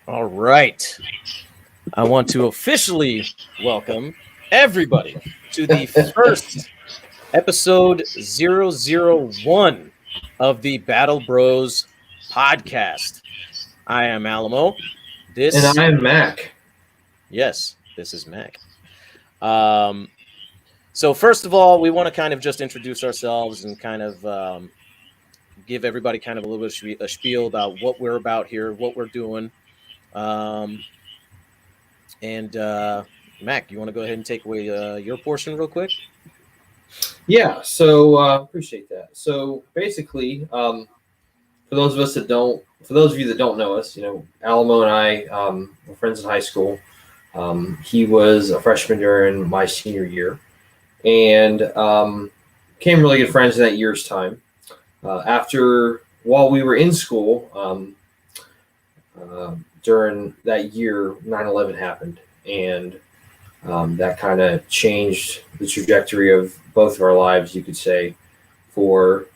All right. I want to officially welcome everybody to the first episode 001 of the Battle Bros podcast. I am Alamo. And I'm Mac. This is Mac. So first of all, we want to kind of just introduce ourselves and kind of give everybody kind of a little bit of a spiel about what we're about here, what we're doing. And Mac, you want to go ahead and take away your portion real quick? Yeah, so appreciate that. So basically, for those of you that don't know us, Alamo and I were friends in high school. He was a freshman during my senior year, and became really good friends in that year's time. While we were in school, during that year, 9/11 happened, and that kind of changed the trajectory of both of our lives, you could say, for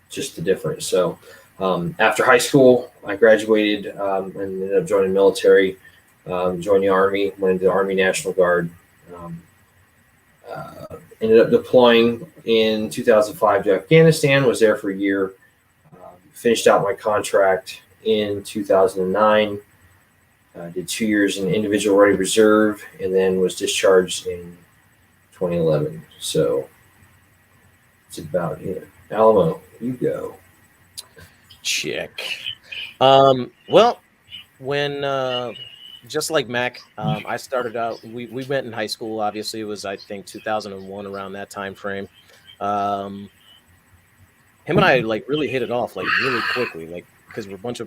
just the difference. So after high school, I graduated and ended up joining the military, joined the Army, went into the Army National Guard, ended up deploying in 2005 to Afghanistan, was there for a year, finished out my contract in 2009, did 2 years in individual ready reserve, and then was discharged in 2011. So it's about here. Alamo, you go. Check. Well, when just like Mac, I started out. We went in high school. Obviously, it was I think 2001 around that time frame. Him and I like really hit it off like really quickly, like because we're both a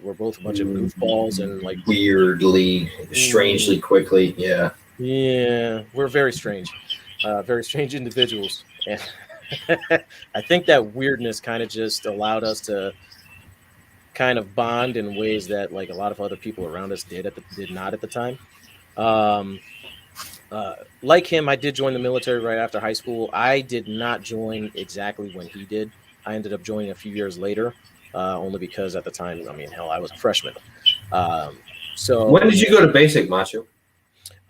bunch of goofballs and like Weirdly, strangely quickly. Yeah, we're very strange individuals, and I think that weirdness kind of just allowed us to kind of bond in ways that like a lot of other people around us did not at the time. Like him, I did join the military right after high school. I did not join exactly when he did. I ended up joining a few years later, only because at the time, I mean, hell, I was a freshman. So when did you go to basic, Macho?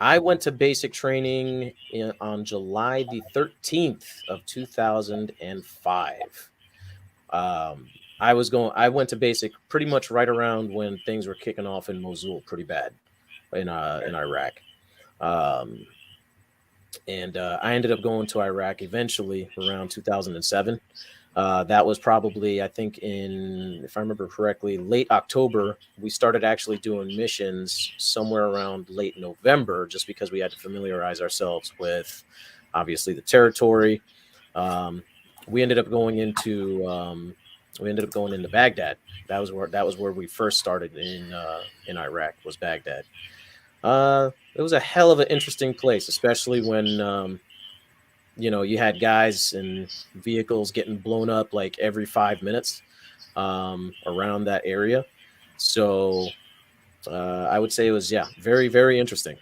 I went to basic training on July the 13th of 2005. I went to basic pretty much right around when things were kicking off in Mosul pretty bad in Iraq. And I ended up going to Iraq eventually around 2007. That was probably, I think, if I remember correctly, late October. We started actually doing missions somewhere around late November, just because we had to familiarize ourselves with, obviously, the territory. We ended up going into Baghdad. That was where we first started in Iraq, was Baghdad. It was a hell of an interesting place, especially when you had guys and vehicles getting blown up like every 5 minutes around that area. So I would say it was, very, very interesting.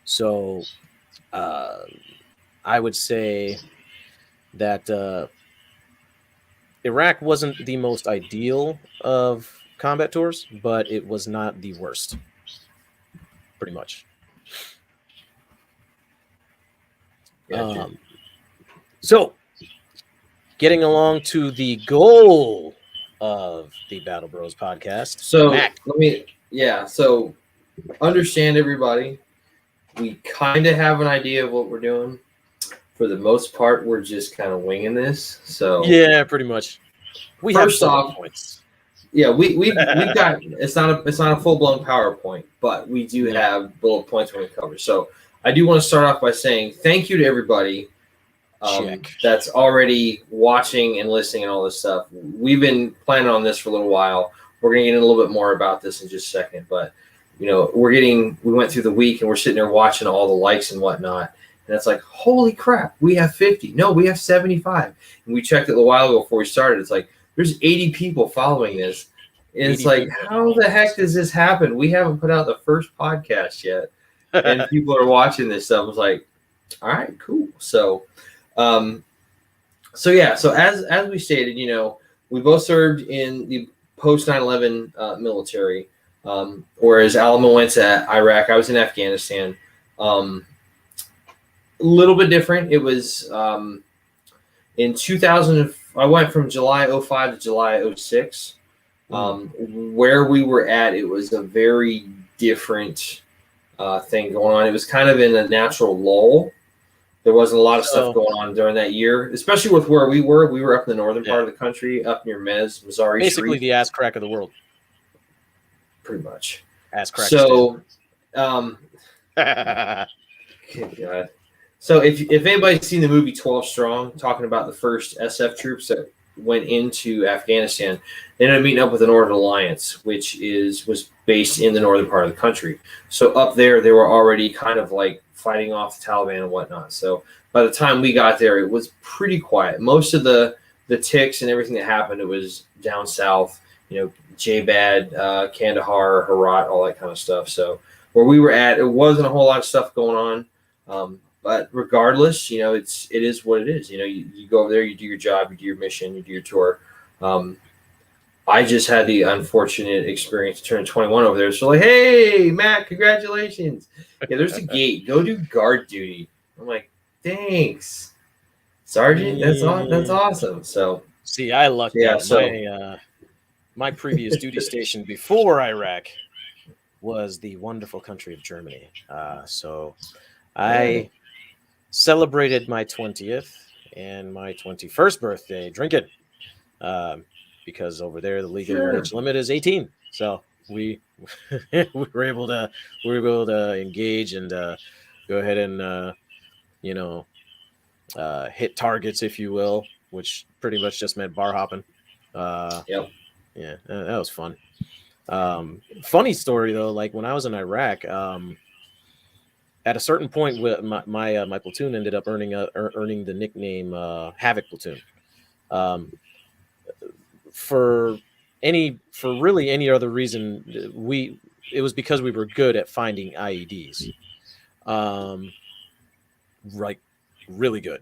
So I would say that Iraq wasn't the most ideal of combat tours, but it was not the worst, pretty much. So, getting along to the goal of the Battle Bros podcast. So So understand, everybody. We kind of have an idea of what we're doing. For the most part, we're just kind of winging this. So yeah, pretty much. We first have off points. Yeah, we've got it's not a full blown PowerPoint, but we do have bullet points we're going to cover. So I do want to start off by saying thank you to everybody that's already watching and listening and all this stuff. We've been planning on this for a little while. We're going to get a little bit more about this in just a second, but we went through the week and we're sitting there watching all the likes and whatnot, and it's like, holy crap, we have 50. No, we have 75. And we checked it a while ago before we started. It's like there's 80 people following this. And it's like, how the heck does this happen? We haven't put out the first podcast yet, and people are watching this stuff. I was like, all right, cool. So as we stated, we both served in the post 9/11 military. Whereas Alamo went to Iraq, I was in Afghanistan. A little bit different. It was in 2000. I went from July 05 to July 06. Where we were at, it was a very different thing going on. It was kind of in a natural lull. There wasn't a lot of stuff going on during that year, especially with where we were. We were up in the northern part of the country, up near Missouri. Basically, the ass crack of the world. Pretty much. Ass crack. So, good God. So if anybody's seen the movie 12 Strong, talking about the first SF troops that went into Afghanistan, they ended up meeting up with the Northern Alliance, which was based in the northern part of the country. So up there, they were already kind of like fighting off the Taliban and whatnot. So by the time we got there, it was pretty quiet. Most of the ticks and everything that happened, it was down south, J-Bad, Kandahar, Herat, all that kind of stuff. So where we were at, it wasn't a whole lot of stuff going on. But regardless, it is what it is. You go over there, you do your job, you do your mission, you do your tour. I just had the unfortunate experience to turn 21 over there. So like, hey, Matt, congratulations. Yeah, there's a gate. Go do guard duty. I'm like, thanks, Sergeant. That's awesome. So see, I lucked out. So my previous duty station before Iraq was the wonderful country of Germany. So I celebrated my 20th and my 21st birthday drinking because over there the legal age limit is 18. So we were able to engage and go ahead and hit targets, if you will, which pretty much just meant bar hopping. Yeah, that was fun. Funny story though, like when I was in Iraq, at a certain point, my platoon ended up earning the nickname Havoc Platoon. For really any other reason, it was because we were good at finding IEDs. Like really good.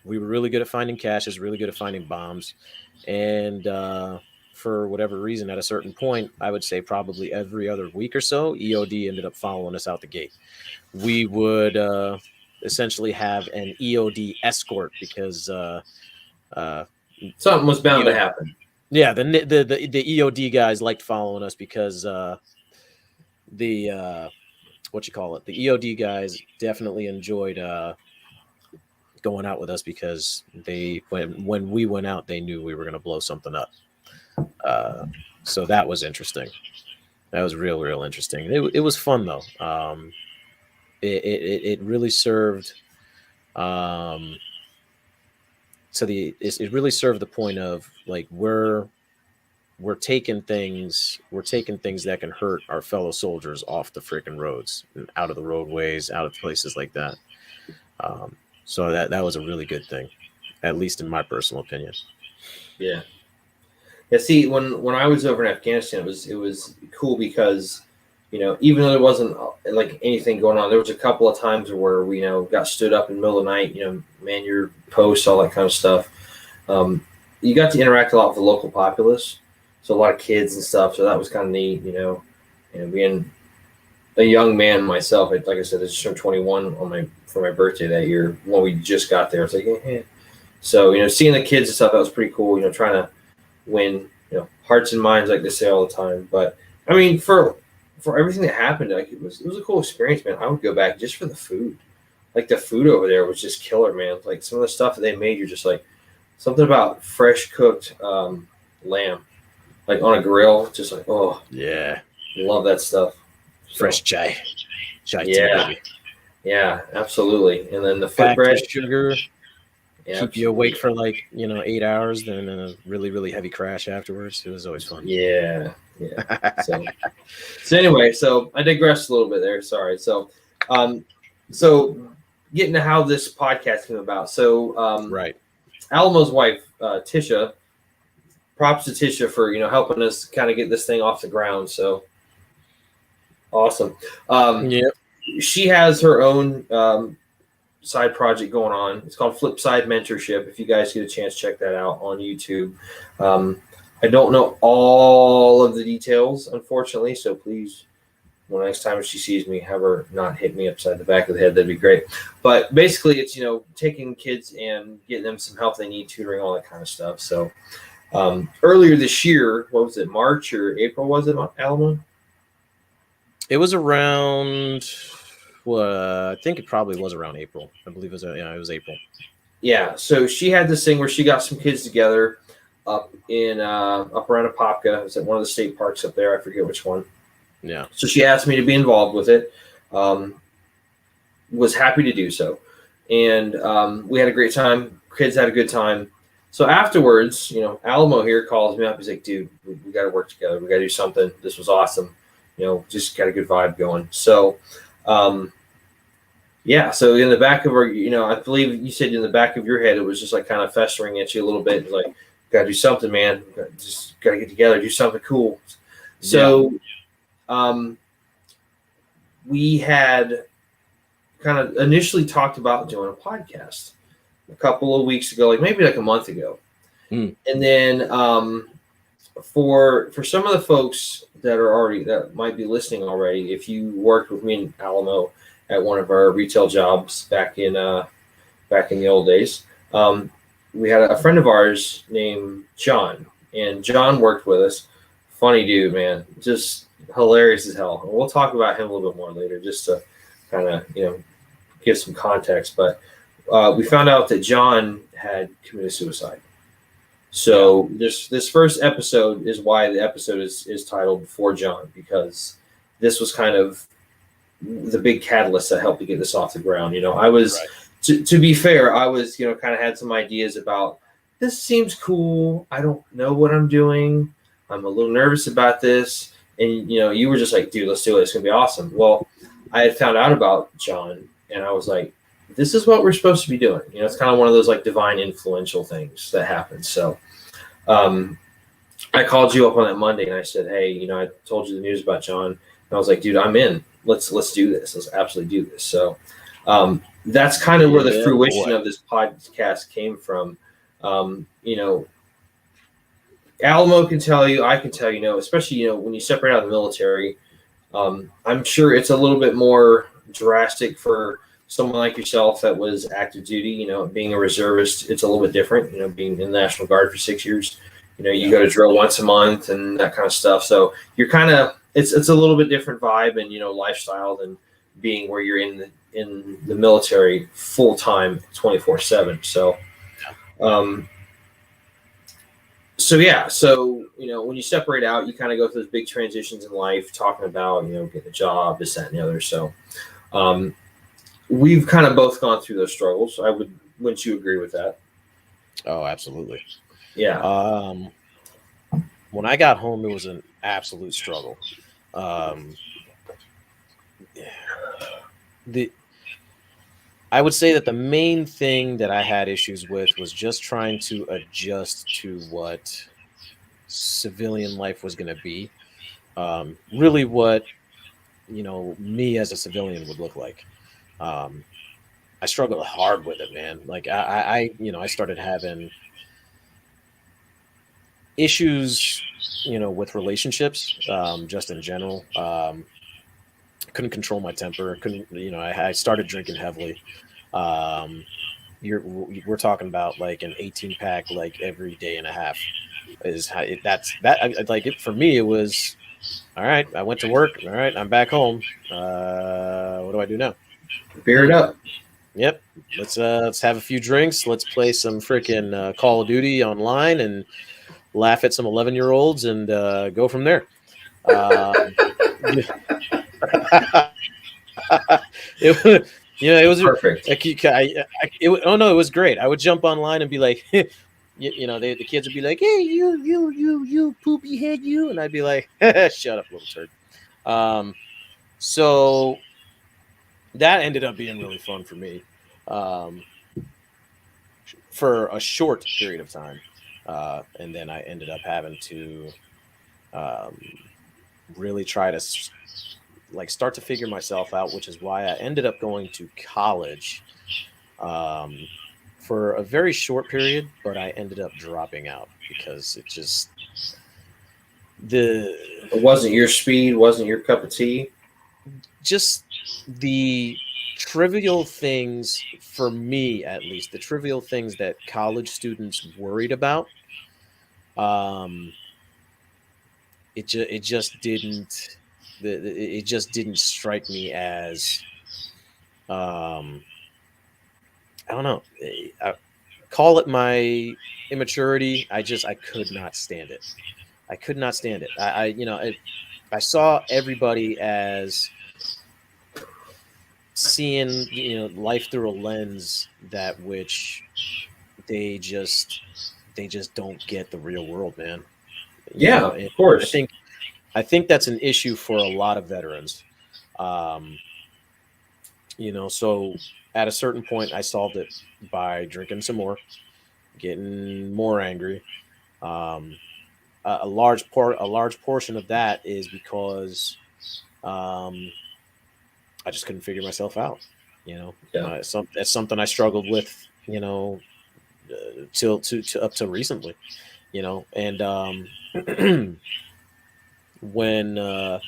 We were really good at finding caches, really good at finding bombs, and for whatever reason, at a certain point, I would say probably every other week or so, EOD ended up following us out the gate. We would essentially have an EOD escort because something was bound to happen. Yeah, the EOD guys liked following us because the EOD guys definitely enjoyed going out with us because when we went out, they knew we were going to blow something up. So that was interesting. That was real interesting. It was fun though. It really served it really served the point of like we're taking things that can hurt our fellow soldiers off the freaking roads and out of the roadways, out of places like that. So that was a really good thing, at least in my personal opinion. Yeah. See, when I was over in Afghanistan, it was cool because even though there wasn't like anything going on, there was a couple of times where we got stood up in the middle of the night, man your posts, all that kind of stuff. You got to interact a lot with the local populace, so a lot of kids and stuff. So that was kind of neat, and being a young man myself, like I said, I just turned 21 for my birthday that year when we just got there. It's like, hey. So seeing the kids and stuff, that was pretty cool. Trying to win hearts and minds, like they say all the time. But I mean, for everything that happened, like it was a cool experience, man. I would go back just for the food. Like the food over there was just killer, man. Like some of the stuff that they made, you're just like something about fresh cooked lamb, like on a grill, just like, oh yeah, love that stuff. Fresh chai yeah, tea, yeah, absolutely. And then the foot bread, sugar. Yeah, keep you awake for like 8 hours, then a really heavy crash afterwards. It was always fun. Yeah. So anyway, so I digressed a little bit there. Sorry. So getting to how this podcast came about. So right, Alamo's wife, Tisha. Props to Tisha for helping us kind of get this thing off the ground. So awesome. She has her own side project going on. It's called Flipside Mentorship. If you guys get a chance, check that out on YouTube. I don't know all of the details, unfortunately. So please, when next time she sees me, have her not hit me upside the back of the head. That'd be great. But basically, it's taking kids and getting them some help they need, tutoring, all that kind of stuff. So earlier this year, what was it, March or April? Was it Alamo? It was around. I think it probably was around April. I believe it was April. Yeah. So she had this thing where she got some kids together up around Apopka. It was at one of the state parks up there. I forget which one. Yeah. So she asked me to be involved with it. Was happy to do so, and we had a great time. Kids had a good time. So afterwards, Alamo here calls me up. He's like, "Dude, we got to work together. We got to do something. This was awesome. Just got a good vibe going." So, yeah. So in the back of our, I believe you said in the back of your head, it was just like kind of festering at you a little bit. Like, got to do something, man. Just got to get together, do something cool. So, we had kind of initially talked about doing a podcast a couple of weeks ago, maybe a month ago. And then for some of the folks that might be listening already, if you worked with me in Alamo at one of our retail jobs back in the old days, we had a friend of ours named John, and John worked with us. Funny dude, man, just hilarious as hell. And we'll talk about him a little bit more later, just to kind of give some context. But we found out that John had committed suicide. So this first episode is why the episode is titled For John, because this was kind of the big catalyst that helped to get this off the ground. I was, to be fair, I was, kind of had some ideas about, this seems cool. I don't know what I'm doing. I'm a little nervous about this. And, you were just like, dude, let's do it. It's going to be awesome. Well, I had found out about John, and I was like, this is what we're supposed to be doing. It's kind of one of those divine influential things that happen. So I called you up on that Monday and I said, hey, I told you the news about John. And I was like, dude, I'm in. Let's do this. Let's absolutely do this. So that's kind of where the fruition of this podcast came from. Alamo can tell you, I can tell you, especially, when you separate out of the military, I'm sure it's a little bit more drastic for someone like yourself that was active duty. Being a reservist, it's a little bit different. Being in the National Guard for 6 years, you go to drill once a month and that kind of stuff. So you're kind of, it's a little bit different vibe and lifestyle than being where you're in the military full time 24/7. So, when you separate out, you kind of go through those big transitions in life, talking about getting a job, this, that, and the other. So, we've kind of both gone through those struggles. Wouldn't you agree with that? Oh, absolutely. Yeah. When I got home, it was an absolute struggle. I would say that the main thing that I had issues with was just trying to adjust to what civilian life was going to be. Really what, me as a civilian would look like. I struggled hard with it, man. Like I started having issues, with relationships, just in general. Couldn't control my temper. I started drinking heavily. We're talking about like an 18 pack, like every day and a half is how like it for me. It was all right. I went to work. All right. I'm back home. What do I do now? Beer it up. Yep. Let's have a few drinks. Let's play some freaking Call of Duty online and laugh at some 11-year-olds and go from there. It was perfect. It was great. I would jump online and be like, the kids would be like, hey, you poopy head, you, and I'd be like, shut up, little turd. So that ended up being really fun for me, for a short period of time, and then I ended up having to really try to start to figure myself out, which is why I ended up going to college for a very short period, but I ended up dropping out because it just the It wasn't your speed, wasn't your cup of tea. just the trivial things for me, at least the trivial things that college students worried about. Um, it just didn't it just didn't strike me as um I don't know. I call it my immaturity. I could not stand it. I could not stand it. I saw everybody as seeing life through a lens that which they just they just don't get the real world, man. Yeah, And of course. I think that's an issue for a lot of veterans. Um, so at a certain point, I solved it by drinking some more, getting more angry. Um, a large portion of that is because um, I just couldn't figure myself out. Yeah. That's something I struggled with. Till up to recently. And when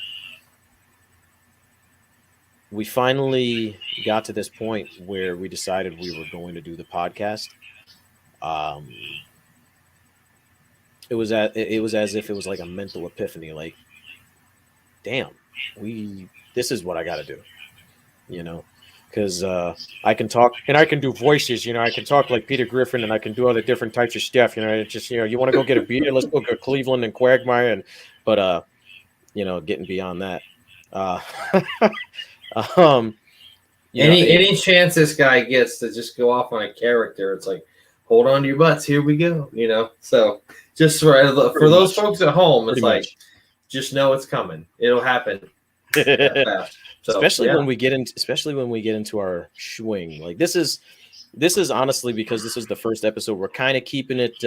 we finally got to this point where we decided we were going to do the podcast, um, it was as if it was like a mental epiphany. Like, damn, this is what I got to do. Because I can talk and I can do voices. I can talk like Peter Griffin and I can do other different types of stuff. It's just you want to go get a beer, let's go to Cleveland and Quagmire, but getting beyond that. Uh, um, Any chance this guy gets to just go off on a character, it's like, hold on to your butts, here we go. So just for those folks at home, it's like, just know it's coming. It'll happen that fast. So, especially when we get into our swing. Like this is honestly, because this is the first episode, we're kind of keeping it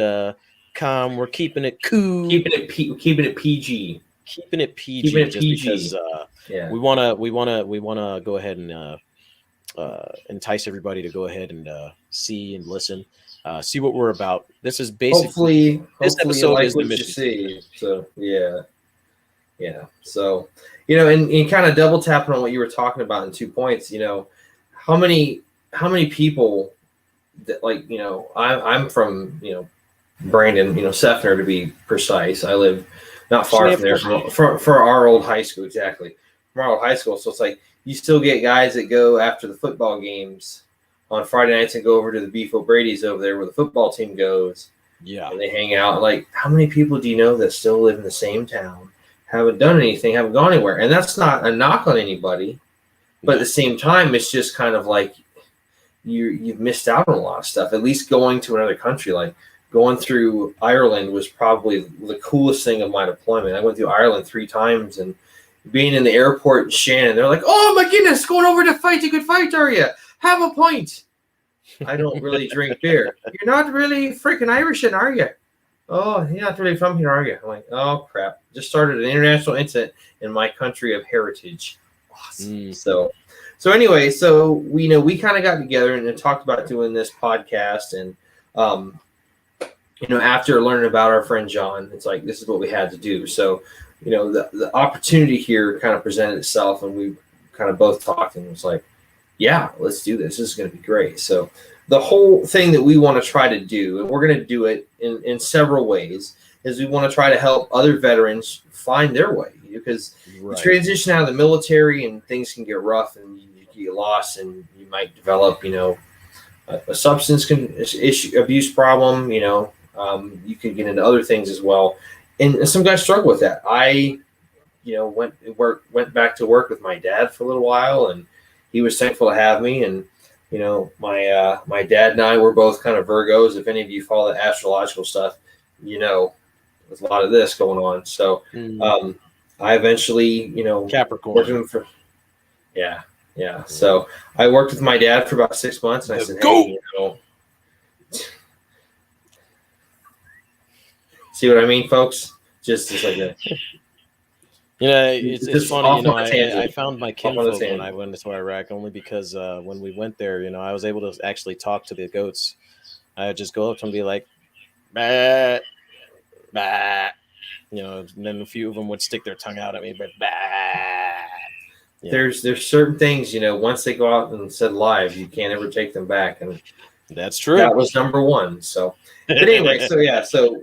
calm. We're keeping it cool. Keeping it PG. Keeping it PG. Because we wanna go ahead and entice everybody to go ahead and see and listen, see what we're about. This is basically this episode like is the mission. You see. So yeah. So and kind of double tapping on what you were talking about in 2 points. How many people that I'm from Brandon, Sefner to be precise. I live not far from there for our old high school, exactly. From our old high school. So it's like you still get guys that go after the football games on Friday nights and go over to the Beef O'Brady's over there where the football team goes. Yeah. And they hang out. Like, how many people do you know that still live in the same town, haven't done anything, haven't gone anywhere? And that's not a knock on anybody. But at the same time, it's just kind of like you've missed out on a lot of stuff. At least going to another country, like going through Ireland was probably the coolest thing of my deployment. I went through Ireland 3 times, and being in the airport in Shannon, they're like, "Oh my goodness, going over to fight a good fight, are you? Have a pint." I don't really drink beer. You're not really freaking Irish, are you? Oh, you're not really from here, are you? I'm like, oh crap! Just started an international incident in my country of heritage. Awesome. So anyway, so we kind of got together and talked about doing this podcast, and after learning about our friend John, it's like this is what we had to do. So the opportunity here kind of presented itself, and we kind of both talked, and it was like, yeah, let's do this. This is going to be great. So the whole thing that we want to try to do, and we're going to do it in several ways, is we want to try to help other veterans find their way, because you transition out of the military and things can get rough and you get lost and you might develop, a substance abuse problem. You can get into other things as well. And some guys struggle with that. I, went back to work with my dad for a little while, and he was thankful to have me. And my dad and I were both kind of Virgos. If any of you follow the astrological stuff, there's a lot of this going on. So I eventually, Capricorn. Yeah. So I worked with my dad for about 6 months, and I said, "Hey, see what I mean, folks? Just like that." It's funny. I found my kinfolk when I went to Iraq only because when we went there, I was able to actually talk to the goats. I'd just go up to them and be like, bah, bah, and then a few of them would stick their tongue out at me, but bah, There's certain things, once they go out and said live, you can't ever take them back, and that's true. that was number one. So, but anyway, so yeah, so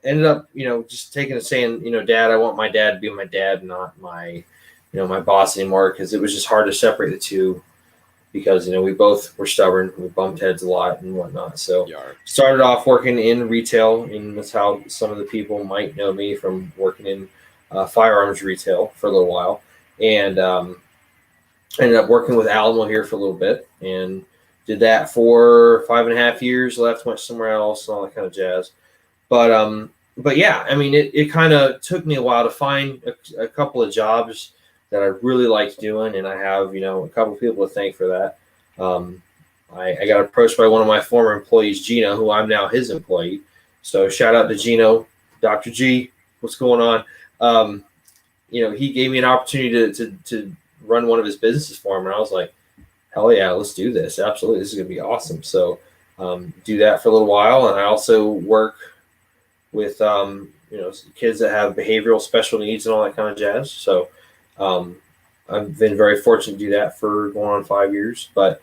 ended up, just taking and saying, Dad, I want my dad to be my dad, not my, my boss anymore, because it was just hard to separate the two, because we both were stubborn, we bumped heads a lot and whatnot. So started off working in retail, and that's how some of the people might know me, from working in firearms retail for a little while, and ended up working with Alamo here for a little bit, and did that for 5.5 years. Left, went somewhere else, and all that kind of jazz. But yeah, I mean, it kind of took me a while to find a couple of jobs that I really liked doing, and I have a couple of people to thank for that. I got approached by one of my former employees, Gino, who I'm now his employee. So shout out to Gino, Dr. G, what's going on? He gave me an opportunity to run one of his businesses for him, and I was like, hell yeah, let's do this. Absolutely, this is gonna be awesome. So do that for a little while, and I also work with kids that have behavioral special needs and all that kind of jazz. So I've been very fortunate to do that for going on 5 years. But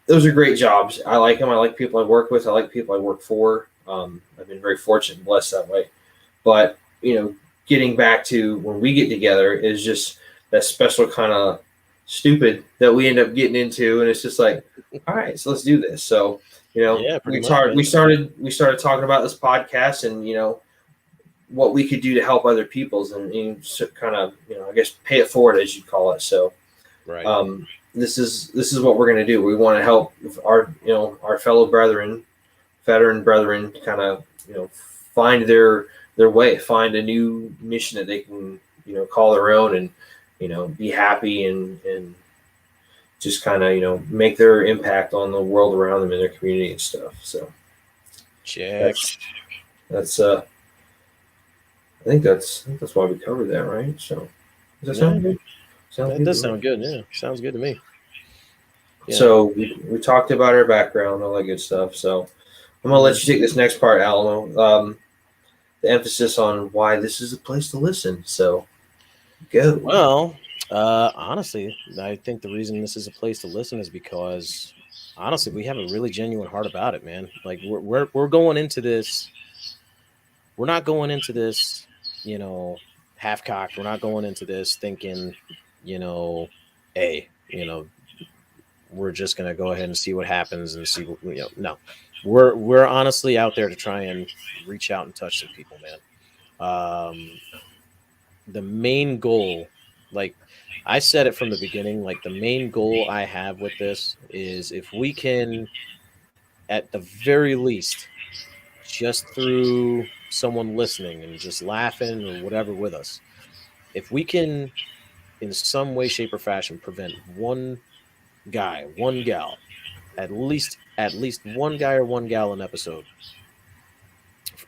those are great jobs. I like them. I like people I work with. I like people I work for. I've been very fortunate and blessed that way. But getting back to when we get together is just that special kind of stupid that we end up getting into, and it's just like, all right, so let's do this. So we started talking about this podcast, and what we could do to help other people's, and kind of I guess pay it forward, as you call it. So right. This is what we're going to do. We want to help our our fellow brethren, veteran brethren, kind of find their way, find a new mission that they can call their own, and be happy and just kind of make their impact on the world around them and their community and stuff. So check. That's I think that's why we covered that, right? So does that sound good? That does sound good. Yeah, sounds good to me. Yeah. So we talked about our background, all that good stuff. So I'm gonna let you take this next part, Alamo. The emphasis on why this is a place to listen. So go. Well, honestly, I think the reason this is a place to listen is because honestly, we have a really genuine heart about it, man. Like we're going into this. We're not going into this, half cocked. We're not going into this thinking, hey, we're just gonna go ahead and see what happens and see what no. We're honestly out there to try and reach out and touch some people, man. The main goal, like I said it from the beginning, like the main goal I have with this is if we can, at the very least, just through someone listening and just laughing or whatever with us, if we can, in some way, shape, or fashion, prevent one guy, one gal, at least one guy or one gal an episode,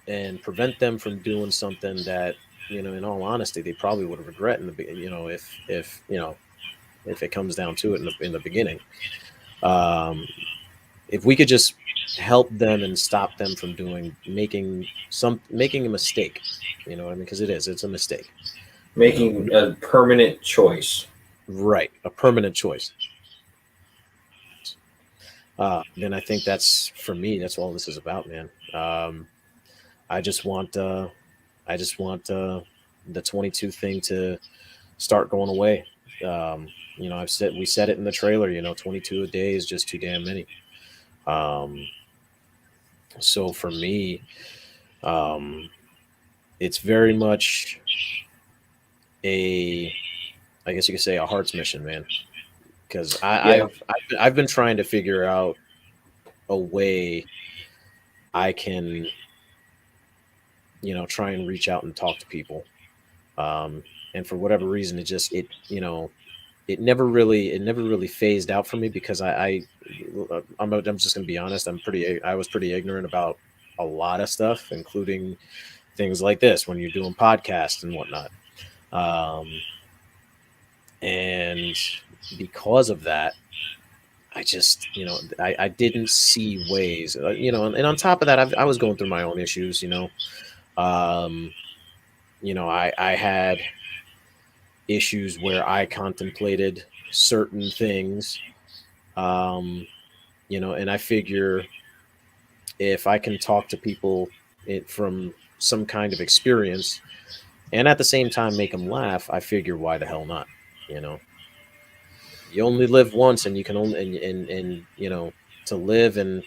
and prevent them from doing something that in all honesty, they probably would regret in the if it comes down to it in the beginning. If we could just help them and stop them from making a mistake, you know what I mean? Because it's a mistake. Making a permanent choice. Right, a permanent choice. Then I think that's, for me, that's all this is about, man. I just want the 22 thing to start going away. We said it in the trailer. 22 a day is just too damn many. So for me, it's very much I guess you could say, a heart's mission, man. Because I've been trying to figure out a way I can try and reach out and talk to people. And for whatever reason, it never really phased out for me, because I'm just gonna be honest. I was pretty ignorant about a lot of stuff, including things like this when you're doing podcasts and whatnot. And because of that, I just, I didn't see ways, and on top of that, I was going through my own issues, um, I had issues where I contemplated certain things, um, and I figure if I can talk to people from some kind of experience and at the same time make them laugh, I figure why the hell not, you know? You only live once, and you can only and to live and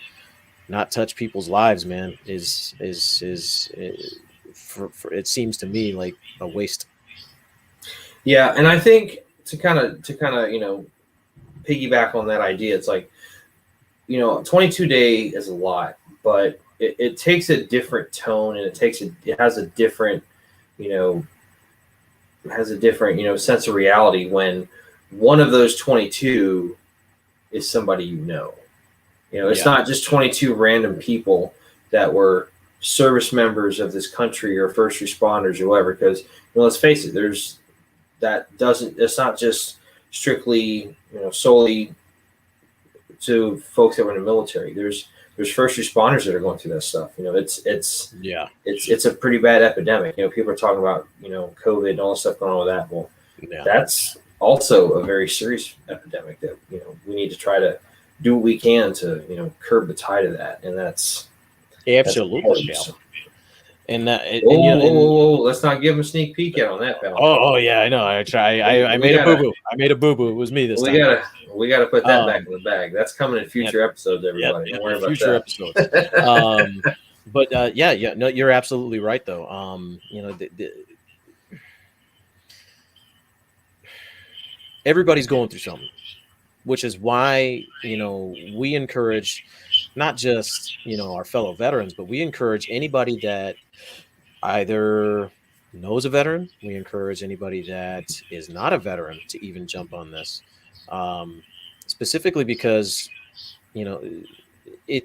not touch people's lives, man, is for it seems to me like a waste. Yeah, and I think to kind of piggyback on that idea, it's like 22 day is a lot, but it takes a different tone, and it has a different you know sense of reality when one of those 22 is somebody it's Yeah, not just 22 random people that were service members of this country or first responders or whatever. Because let's face it, it's not just strictly solely to folks that were in the military. There's first responders that are going through that stuff. yeah, It's a pretty bad epidemic. People are talking about COVID and all the stuff going on with that. Well, yeah. that's also a very serious epidemic that we need to try to do what we can to curb the tide of that, and that's Absolutely, important. pal. So, And that, whoa, and whoa, whoa, whoa, whoa! Let's not give them a sneak peek yet on that, pal. oh yeah, I know. I try. I We made a boo gotta boo. I made a boo boo. It was me this we time. gotta we gotta put that back Um, in the bag. That's coming in yep, future episodes, yep, everybody. yep. Don't worry about Future episodes. that. But yeah, yeah. No, you're absolutely right, though. Everybody's going through something, which is why we encourage not just our fellow veterans, but we encourage anybody that either knows a veteran. We encourage anybody that is not a veteran to even jump on this, um, specifically because you know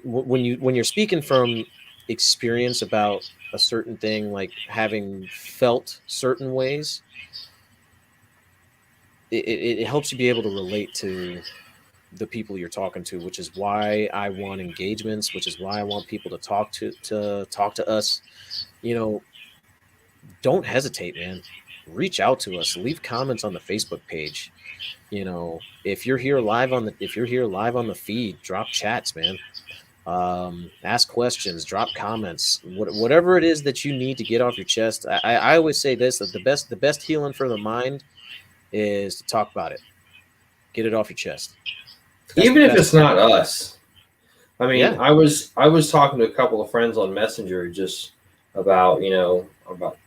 when you're speaking from experience about a certain thing, like having felt certain ways, it helps you be able to relate to the people you're talking to, which is why I want engagements, which is why I want people to talk to us. You know, don't hesitate, man. Reach out to us. Leave comments on the Facebook page. If you're here live on the feed, drop chats, man. Ask questions, drop comments, whatever it is that you need to get off your chest. I always say this, that the best healing for the mind is to talk about it. Get it off your chest. That's the Even if best it's part. not us, I mean, Yeah. I was talking to a couple of friends on Messenger just about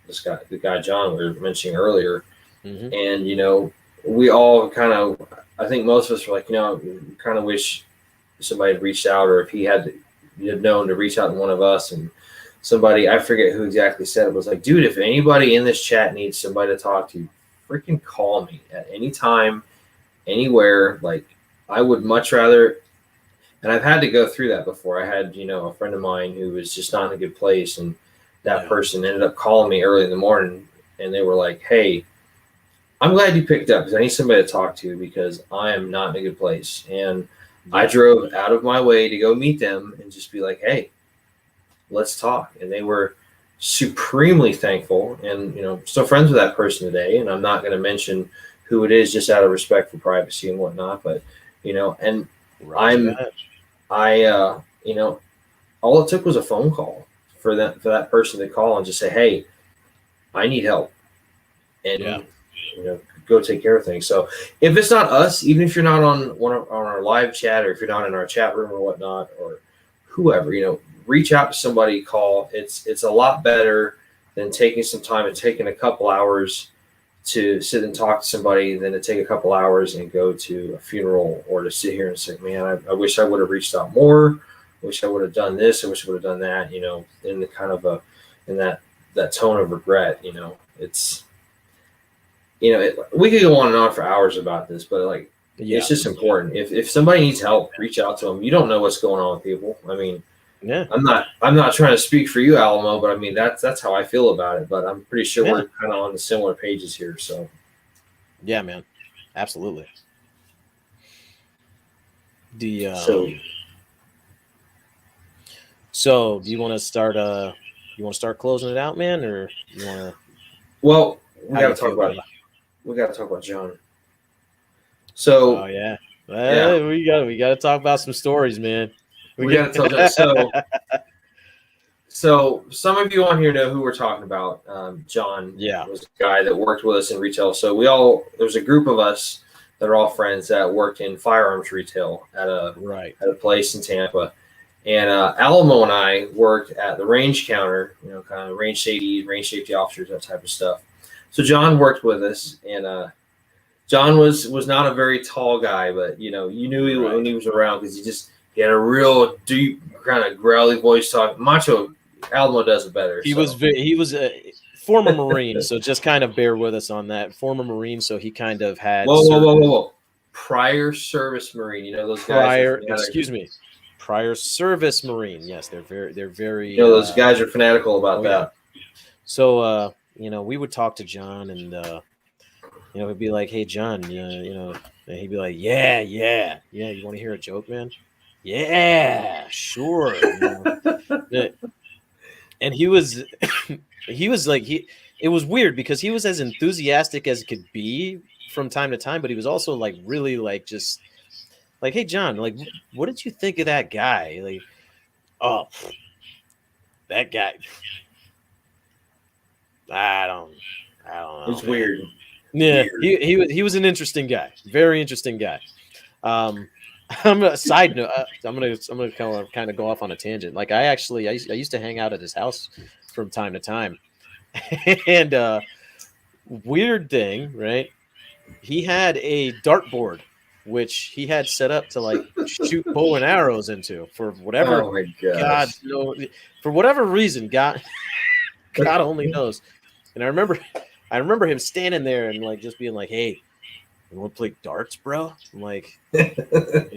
this guy, the guy John we were mentioning earlier, Hmm. and we all kind of, I think most of us were like, kind of wish somebody had reached out, or if he had known to reach out to one of us. And somebody, I forget who exactly said it, was like, dude, if anybody in this chat needs somebody to talk to, freaking call me at any time, anywhere. Like, I would much rather. And I've had to go through that before. I had, a friend of mine who was just not in a good place, and that Yeah. person ended up calling me early in the morning, and they were like, "Hey, I'm glad you picked up because I need somebody to talk to because I am not in a good place." And I Yeah. drove out of my way to go meet them and just be like, "Hey, let's talk." And they were supremely thankful, and still friends with that person today. And I'm not going to mention who it is, just out of respect for privacy and whatnot. But and Roger I'm that. I all it took was a phone call for that person to call and just say, "Hey, I need help," Yeah. and go take care of things. So if it's not us, even if you're not on our live chat, or if you're not in our chat room or whatnot, or whoever, reach out to somebody, call. It's a lot better than taking some time and taking a couple hours to sit and talk to somebody than to take a couple hours and go to a funeral, or to sit here and say, "Man, I wish I would have reached out more. I wish I would have done this. I wish I would have done that." In the kind of in that tone of regret. It's we could go on and on for hours about this, but like, it's Yeah. just important. If somebody needs help, reach out to them. You don't know what's going on with people. I mean, Yeah. I'm not trying to speak for you, Alamo, but I mean that's how I feel about it. But I'm pretty sure Yeah. we're kind of on the similar pages here. So Yeah, man. Absolutely. The So so do you want to start closing it out, man, or you want to? well, we How got you to talk feel, about brother? John. Oh So yeah, yeah, we got to talk about some stories, man. We we got to tell John. got So some of you on here know who we're talking about. John yeah, was a guy that worked with us in retail. So there's a group of us that are all friends that worked in firearms retail right, at a place in Tampa. And Alamo and I worked at the range counter, kind of range safety officers, that type of stuff. So John worked with us, and John was not a very tall guy, but you knew right. when he was around because he had a real deep kind of growly voice. Talk macho. Alamo does it better. So He was a former Marine, so just kind of bear with us on that. Former Marine, so he kind of had certain whoa. Prior service Marine. You know those guys are prior, fanatical. excuse me, prior service Marine. Yes, they're You very. know those guys are fanatical about Oh yeah. that. So we would talk to John, and he'd be like, "Hey, John, and he'd be like, "Yeah, yeah, yeah. You want to hear a joke, man? Yeah, sure." Yeah. And he was, he was like he. It was weird because he was as enthusiastic as could be from time to time, but he was also like really like just like, "Hey, John, like, what did you think of that guy? Like, oh, that guy. I don't, I don't know, It's man." weird. Yeah, Weird. he was an interesting guy, very interesting guy. Um, I'm a side note. I'm gonna kind of go off on a tangent. Like I used to hang out at his house from time to time, and weird thing, right? He had a dartboard which he had set up to like shoot bow and arrows into for whatever Oh my God gosh. no for whatever reason God only knows. And I remember him standing there and like just being like, "Hey, you want to play darts, bro?" I'm like, "Yeah,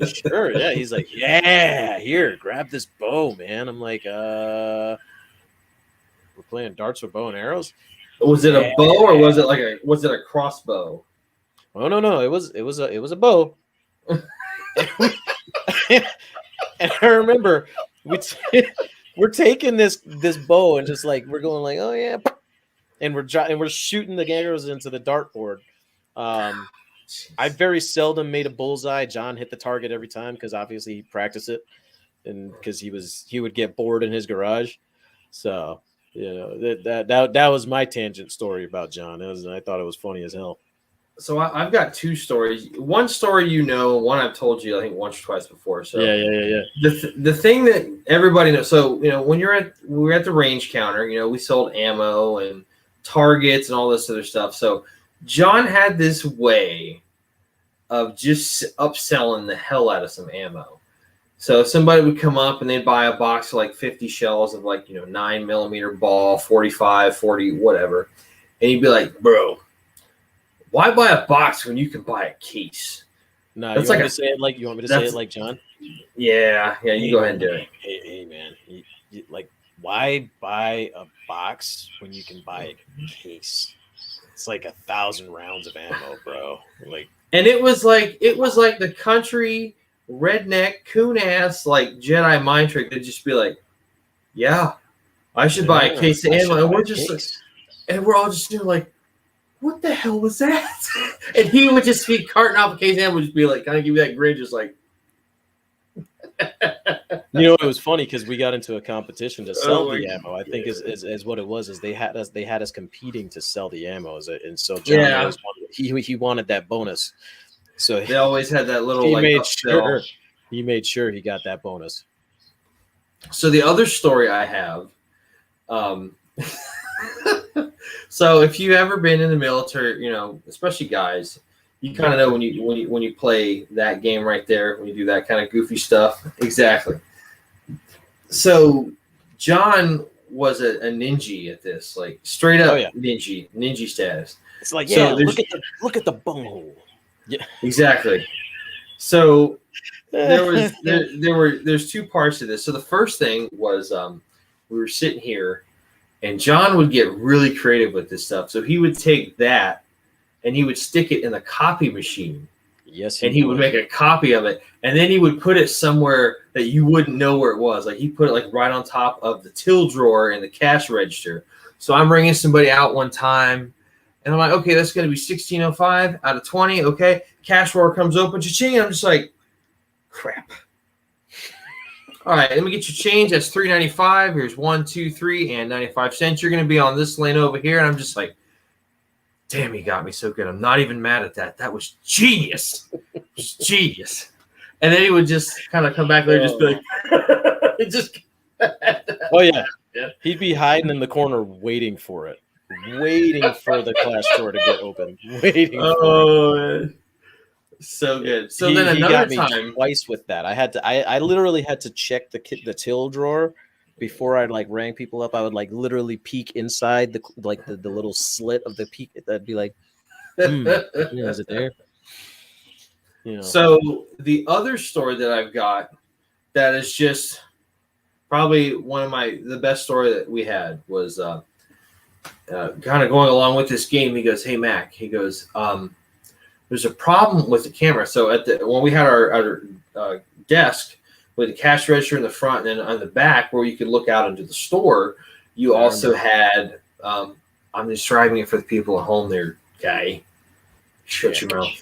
sure, yeah." He's like, "Yeah, here, grab this bow, man." I'm like, we're playing darts with bow and arrows." Was it a Yeah. bow or was it a crossbow? Oh no, it was a bow. And I remember we're taking this bow and just like we're going like, "Oh yeah," and we're shooting the arrows into the dartboard. I very seldom made a bullseye. John hit the target every time because obviously he practiced it, and because he would get bored in his garage. So that was my tangent story about John. I thought it was funny as hell. So I've got two stories. One story, one I've told you I think once or twice before. So Yeah. the thing that everybody knows. So when we were at the range counter, we sold ammo and targets and all this other stuff. So John had this way of just upselling the hell out of some ammo. So somebody would come up and they'd buy a box of like 50 shells of 9mm ball, 45, 40, whatever. And he'd be like, "Bro, why buy a box when you can buy a case?" No, That's you want me to say it like John? yeah. You Hey go ahead man, and do it. hey man, like why buy a box when you can buy a case? It's like 1,000 rounds of ammo, bro. Like, And it was like the country redneck coon ass like Jedi mind trick to just be like, "Yeah, I should buy a yeah, case of I should ammo," and buy we're a just case. and we're all just like, "What the hell was that?" And he would just be carting off a case of ammo, would just be like, kind of give you that grin, just like, It was funny because we got into a competition to sell "Oh my the ammo. I think is what it was. Is they had us competing to sell the ammo, and so John yeah." always he wanted that bonus. So They always had that little he like made upsell. sure he made sure he got that bonus. So the other story I have, um, so if you've ever been in the military, especially guys, you kind of know when you play that game right there, when you do that kind of goofy stuff. Exactly. So John was a ninja at this, like straight Oh up yeah, ninja status. it's like, So yeah, there's look at the bunghole. Yeah. exactly. So there's two parts to this. So the first thing was we were sitting here and John would get really creative with this stuff. So he would take that and he would stick it in the copy machine. Yes, and he would make a copy of it, and then he would put it somewhere that you wouldn't know where it was. Like he put it like right on top of the till drawer in the cash register. So I'm ringing somebody out one time, and I'm like, okay, that's going to be 1605 out of 20. Okay, cash drawer comes open, cha-ching. And I'm just like, crap. All right, let me get your change. That's $3.95. Here's 1, 2, 3, and 95 cents. You're going to be on this lane over here, and I'm just like, damn, he got me so good. I'm not even mad at that. That was genius. It was genius. And then he would just kind of come back there and just be like, it just. Oh, yeah. He'd be hiding in the corner waiting for it, waiting for the cash drawer to get open, waiting for it. So good. So then another got me time. Twice with that. I literally had to check the till drawer before I like rang people up. I would like literally peek inside the little slit of the peak. That'd be like, is it there? You know. So the other story that I've got that is just probably one of the best story that we had was kind of going along with this game. He goes, "Hey Mac," he goes, "There's a problem with the camera." So when we had our desk with the cash register in the front and then on the back where you could look out into the store, you also had. I'm describing it for the people at home. There, guy, shut your mouth.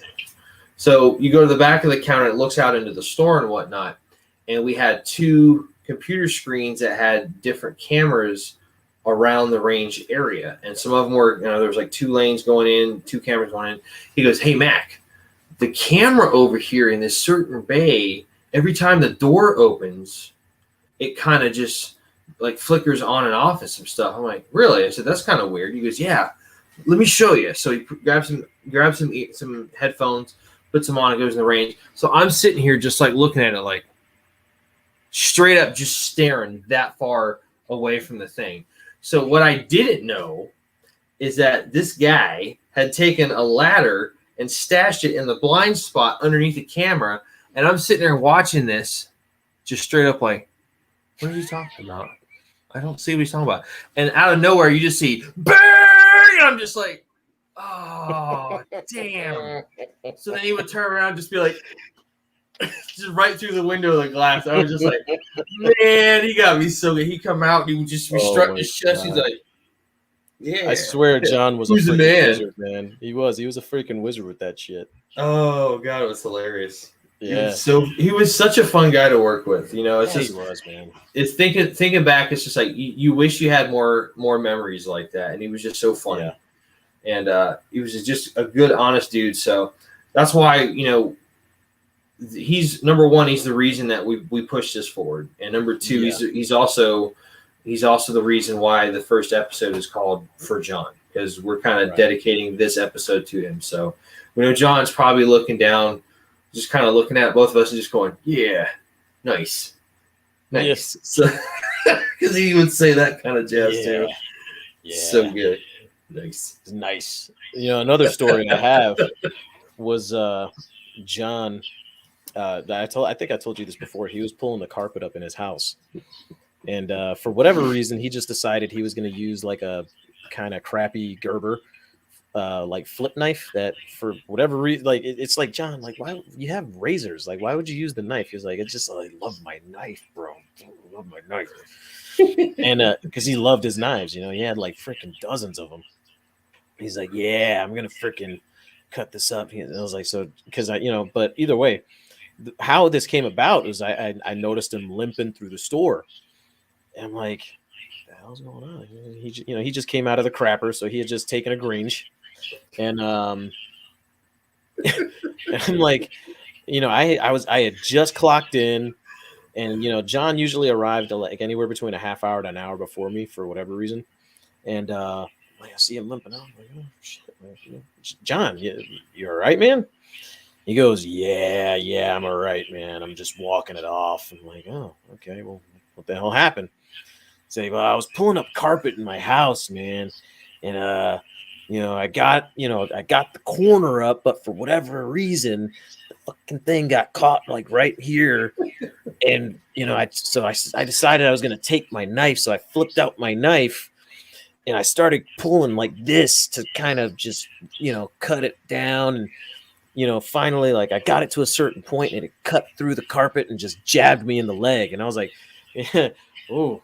So you go to the back of the counter. It looks out into the store and whatnot. And we had 2 computer screens that had different cameras around the range area, and some of them were, there was like 2 lanes going in, 2 cameras going in. He goes, "Hey Mac, the camera over here in this certain bay, every time the door opens, it kind of just like flickers on and off and some stuff." I'm like, "Really?" I said, "That's kind of weird." He goes, "Yeah, let me show you." So he grabs some headphones, puts them on, and goes in the range. So I'm sitting here just like looking at it, like straight up, just staring that far away from the thing. So what I didn't know is that this guy had taken a ladder and stashed it in the blind spot underneath the camera. And I'm sitting there watching this just straight up like, what are you talking about? I don't see what he's talking about. And out of nowhere, you just see, bang! And I'm just like, oh, damn. So then he would turn around and just be like, just right through the window of the glass. I was just like, man, he got me so good. He come out, and he would just strut his chest. He's like, yeah. I swear John was a freaking wizard, man. He was a freaking wizard with that shit. Oh god, it was hilarious. Yeah. He was such a fun guy to work with. It's just, he was, man. It's thinking back, it's just like you wish you had more memories like that. And he was just so funny. Yeah. And he was just a good, honest dude. So that's why, he's number one. He's the reason that we pushed this forward, and number 2, he's also the reason why the first episode is called For John, because we're kind of dedicating this episode to him. So we know John's probably looking down, just kind of looking at both of us and just going, "Yeah, nice." Yes. So because he would say that kind of jazz too. Yeah. So good. Nice. Another story I have was John. I think I told you this before. He was pulling the carpet up in his house, and for whatever reason, he just decided he was going to use like a kind of crappy Gerber, like flip knife. That for whatever reason, like it's like, John, like, why you have razors? Like, why would you use the knife? He was like, it's just, I love my knife, bro. I love my knife. And because he loved his knives, he had like freaking dozens of them. He's like, yeah, I'm gonna freaking cut this up. And I was like, so because but either way. How this came about was I noticed him limping through the store, and I'm like, "What the hell's going on?" He just came out of the crapper, so he had just taken a Grange, and and I'm like, I had just clocked in, and John usually arrived like anywhere between a half hour to an hour before me for whatever reason, and I see him limping out. I'm like, oh shit, John, you all right, man? He goes, yeah, I'm all right, man. I'm just walking it off. I'm like, oh, okay. Well, what the hell happened? Say, well, I was pulling up carpet in my house, man, and I got the corner up, but for whatever reason, the fucking thing got caught like right here, and I decided I was gonna take my knife, so I flipped out my knife, and I started pulling like this to kind of just cut it down and. finally, like, I got it to a certain point and it cut through the carpet and just jabbed me in the leg. And I was like, oh,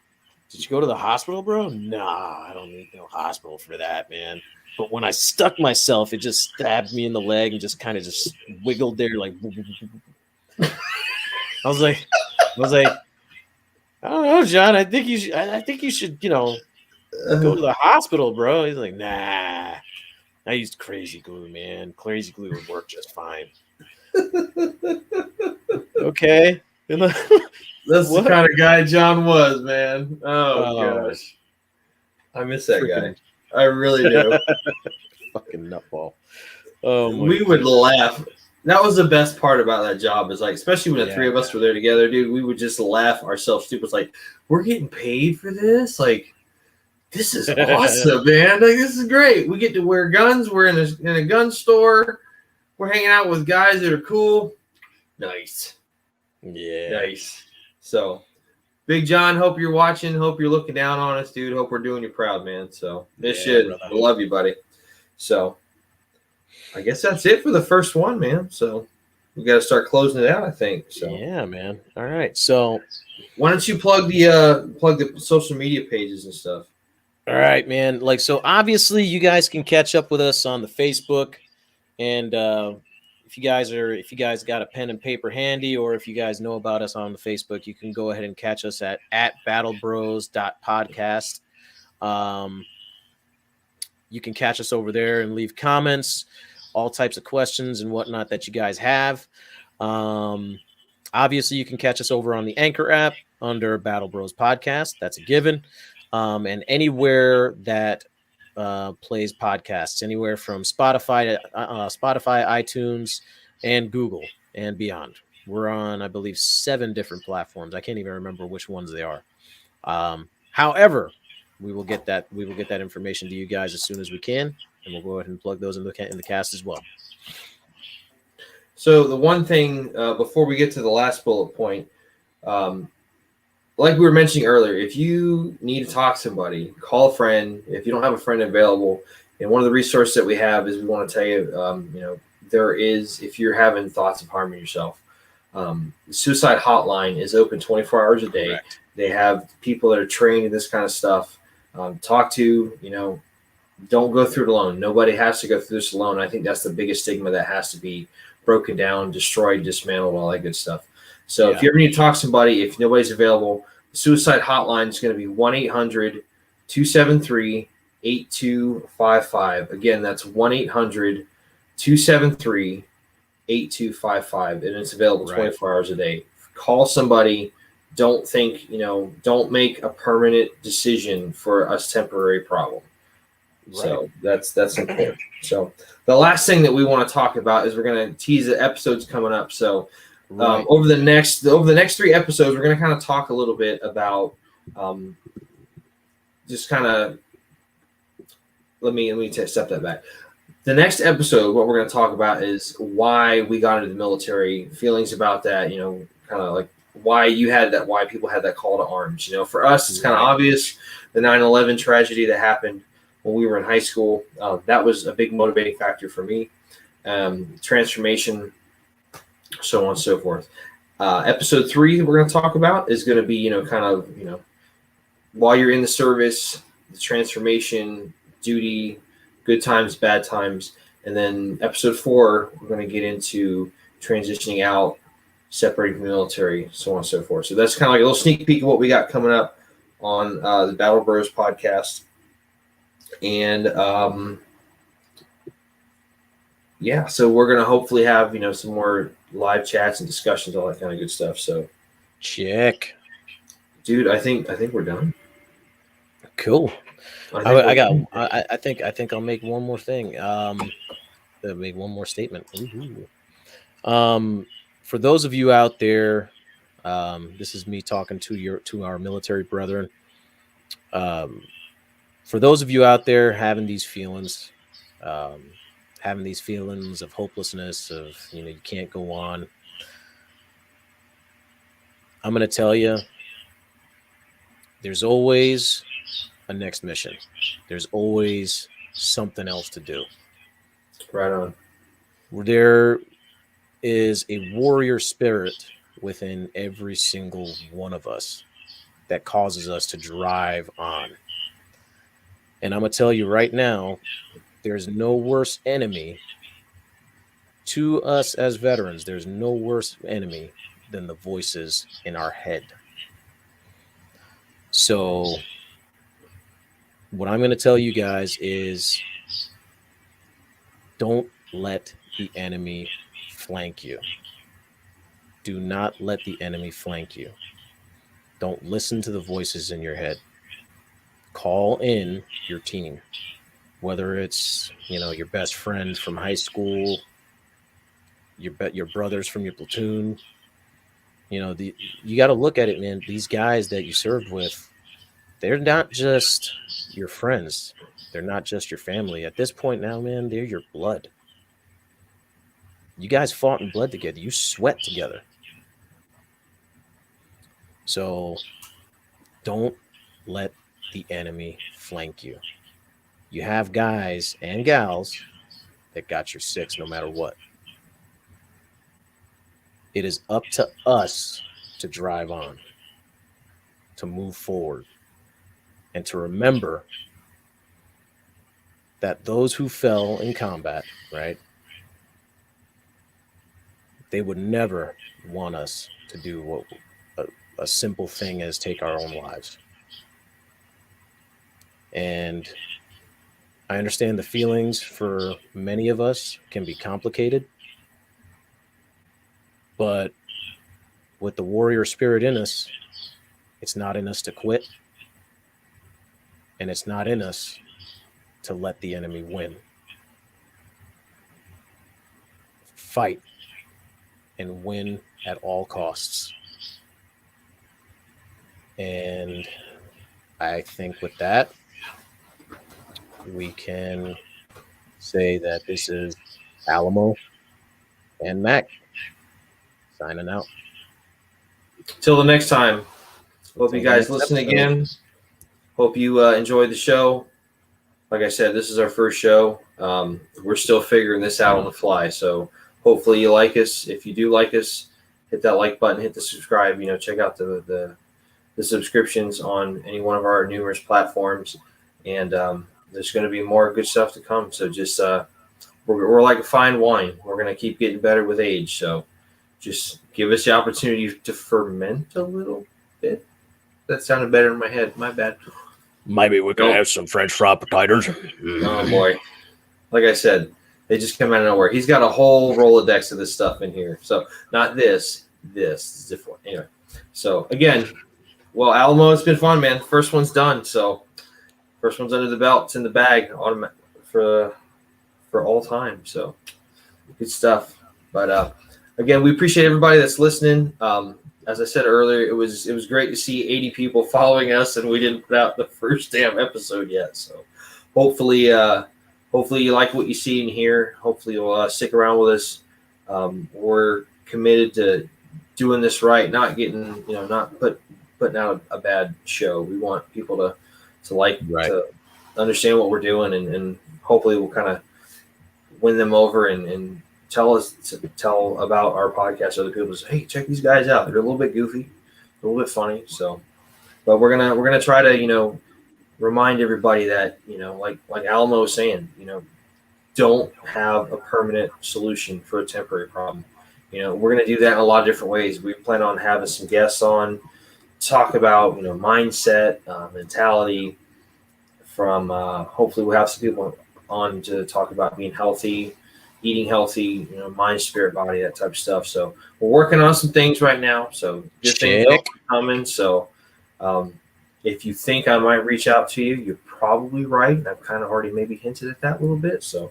did you go to the hospital, bro? Nah, I don't need no hospital for that, man. But when I stuck myself, it just stabbed me in the leg and just kind of just wiggled there, like. I was like, I don't know, John. I think you should. I think you should, go to the hospital, bro. He's like, nah. I used crazy glue, man. Crazy glue would work just fine. Okay. That's What? the kind of guy John was, man. Oh, Oh, gosh. I miss that freaking guy. I really do. fucking nutball. Oh my We would goodness. laugh. That was the best part about that job, is like, especially when the three of us were there together, dude, we would just laugh ourselves stupid. It's like, we're getting paid for this? Like, this is awesome, man. Like, this is great. We get to wear guns. We're in a gun store. We're hanging out with guys that are cool. Nice. Yeah. Nice. So, Big John, hope you're watching. Hope you're looking down on us, dude. Hope we're doing you proud, man. So, Brother. I love you, buddy. So, I guess that's it for the first one, man. So, we got to start closing it out, I think. So, yeah, man. All right. So, why don't you plug the social media pages and stuff? all right, man. Like, so obviously you guys can catch up with us on the Facebook, and if you guys got a pen and paper handy, or if you guys know about us on the Facebook, you can go ahead and catch us at battlebros.podcast. You can catch us over there and leave comments, all types of questions and whatnot that you guys have. Obviously, you can catch us over on the Anchor app under Battle Bros Podcast. That's a given. And anywhere that plays podcasts, anywhere from Spotify, iTunes, and Google and beyond. We're on, I believe, 7 different platforms. I can't even remember which ones they are. However, we will get that information to you guys as soon as we can, and we'll go ahead and plug those in the cast as well. So the one thing before we get to the last bullet point, like we were mentioning earlier, if you need to talk to somebody, call a friend. If you don't have a friend available, and one of the resources that we have is we want to tell you, there is, if you're having thoughts of harming yourself, the suicide hotline is open 24 hours a day. Correct. They have people that are trained in this kind of stuff. Talk to, don't go through it alone. Nobody has to go through this alone. I think that's the biggest stigma that has to be broken down, destroyed, dismantled, all that good stuff. So if you ever need to talk to somebody, if nobody's available, the suicide hotline is going to be 1-800-273-8255. Again, that's 1-800-273-8255, and it's available 24 hours a day. Call somebody. Don't think, don't make a permanent decision for a temporary problem. Right. So that's important. So the last thing that we want to talk about is we're going to tease the episodes coming up. So over the next 3 episodes, we're going to kind of talk a little bit about just kind of let me step that back. The next episode, what we're going to talk about is why we got into the military, feelings about that, kind of like why people had that call to arms. For us, it's kind of obvious, the 9/11 tragedy that happened when we were in high school. That was a big motivating factor for me. Transformation, so on and so forth. Episode 3 that we're going to talk about is going to be, while you're in the service, the transformation, duty, good times, bad times. And then episode 4, we're going to get into transitioning out, separating from the military, so on and so forth. So that's kind of like a little sneak peek of what we got coming up on the Battle Bros podcast. And so we're going to hopefully have, some more live chats and discussions, all that kind of good stuff. So check. Dude, I think we're done. Cool. I think I'll make one more thing. Make one more statement. For those of you out there, this is me talking to our military brethren. For those of you out there having these feelings of hopelessness, of you can't go on, I'm going to tell you, there's always a next mission. There's always something else to do. Right on. There is a warrior spirit within every single one of us that causes us to drive on. And I'm going to tell you right now, there's no worse enemy to us as veterans. There's no worse enemy than the voices in our head. So, what I'm going to tell you guys is don't let the enemy flank you. Do not let the enemy flank you. Don't listen to the voices in your head. Call in your team, whether it's, your best friend from high school, your brothers from your platoon. You got to look at it, man. These guys that you served with, they're not just your friends. They're not just your family. At this point now, man, they're your blood. You guys fought and bled together. You sweat together. So don't let the enemy flank you. You have guys and gals that got your six no matter what. It is up to us to drive on, to move forward, and to remember that those who fell in combat, right, they would never want us to do what a simple thing as take our own lives. And I understand the feelings for many of us can be complicated, but with the warrior spirit in us, it's not in us to quit, and it's not in us to let the enemy win. Fight and win at all costs. And I think with that, we can say that this is Alamo and Mac signing out. Till the next time. Hope you guys listen again. Hope you enjoyed the show. Like I said, this is our first show. We're still figuring this out on the fly. So hopefully you like us. If you do like us, hit that like button, hit the subscribe. Check out the subscriptions on any one of our numerous platforms. And there's going to be more good stuff to come. So just we're like a fine wine. We're going to keep getting better with age. So just give us the opportunity to ferment a little bit. That sounded better in my head. My bad. Maybe we can have some French fry potatoes. Oh, boy. Like I said, they just come out of nowhere. He's got a whole Rolodex of this stuff in here. So not this. This is different. Anyway. So, again, well, Alamo, it's been fun, man. First one's done. So, first one's under the belt. It's in the bag for all time. So, good stuff. But, again, we appreciate everybody that's listening. As I said earlier, it was great to see 80 people following us, and we didn't put out the first damn episode yet. So hopefully you like what you see and hear. Hopefully you'll stick around with us. We're committed to doing this right, not getting not putting out a bad show. We want people to like to understand what we're doing, and hopefully we'll kind of win them over and tell about our podcast. Other people say, hey, check these guys out. They're a little bit goofy, a little bit funny. So, but we're gonna try to remind everybody that like Alamo was saying, don't have a permanent solution for a temporary problem. We're gonna do that in a lot of different ways. We plan on having some guests on, talk about mindset, mentality. From hopefully we'll have some people on to talk about being healthy, eating healthy, mind, spirit, body, that type of stuff. So we're working on some things right now. So good things are coming. So if you think I might reach out to you, you're probably right. I've kind of already maybe hinted at that a little bit. So,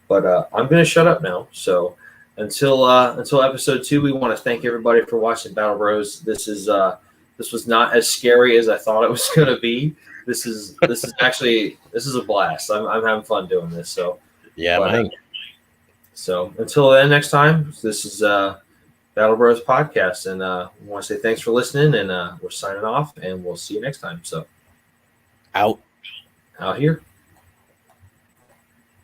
but I'm going to shut up now. So until episode 2, we want to thank everybody for watching Battle Bros. This was not as scary as I thought it was going to be. This is a blast. I'm having fun doing this. So yeah, man. So until then, next time, this is Battle Bros Podcast. And we want to say thanks for listening, and we're signing off, and we'll see you next time. So out here.